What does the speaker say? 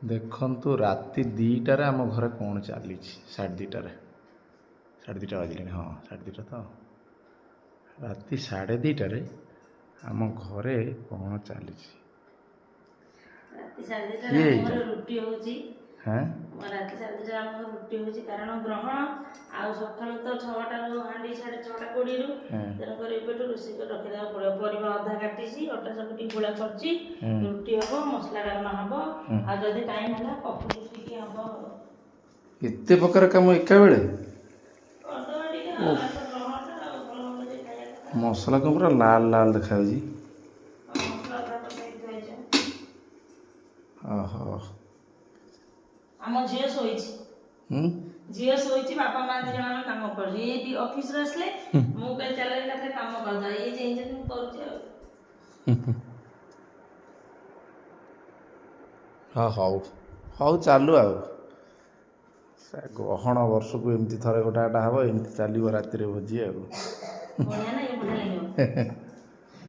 ଦେଖନ୍ତୁ ରାତି 2ଟାରେ ଆମ ଘରେ କ'ଣ ଚାଲିଛି। 2:30 ବାଜିଲାଣି। ହଁ 2:30 ତ। ରାତି 2:30ରେ ଆମ ଘରେ କ'ଣ ଚାଲିଛି। ରାତି 2:30 କିଏ ଆମର ଏଇଟା? ରୁଟି ହେଉଛି। ହାଁ ରାତି 2:30 ଆମର ରୁଟି ହେଉଛି କାରଣ ଗ୍ରହଣ ଆଉ ସକାଳୁ ତ 6ଟାରୁ ହାଣ୍ଡି 6:20ରୁ ତେଣୁକରି ଏବେଠୁ ରୋଷେଇ କରି ରଖିଦେବାକୁ ପଡ଼ିବ। ପରିବା ଅଧା କାଟିଛି, ଅଟା ଚକଟି ଗୁଳା କରିଛି, ରୁଟି ହେବ, ମସଲା ଡାଲମା ହେବ, ଆଉ ଯଦି ଟାଇମ୍ ହେଲା ପକୁଡ଼ି ଟିକେ ହେବ। ଏତେ ପ୍ରକାର କାମ ଏକା ବେଳେ? କରିଦେବା ଟିକେ ଆଉ ଗ୍ରହଣଟା ଆଉ ଭଲ ମନ୍ଦ ଟିକେ ଖାଇବା କଥା। ମସଲା କ'ଣ ପୁରା ଲାଲ ଲାଲ ଦେଖାଯାଉଛି। ମସଲା ଅଧା ପକେଇକି ଥୁଆହେଇଛି। ଓହୋ। ଆମ ଝିଅ ଶୋଇଛି। ଝିଅ ଶୋଇଛି, ବାପା ମା 2 ଜଣ ଆମେ କାମ କରୁଛୁ। ଏଇ ଅଫିସରୁ ଆସିଲେ ମୁଁ କହିଲି ଚାଲ ଏକାଥରେ କାମ କରିଦେବା। ଏଇ ଯେ ମୁଁ କରୁଛି ଆଉ। ହଁ ହଉ ହଉ ଚାଲୁ ଆଉ। ଗ୍ରହଣ ବର୍ଷକୁ ଏମିତି ଥରେ ଗୋଟାଟା ହେବ, ଏମିତି ଚାଲିବ ରାତିରେ ଭୋଜି ଆଉ। ବଢ଼ିଆ ନା, ବଢ଼ିଆ ଲାଗିବ।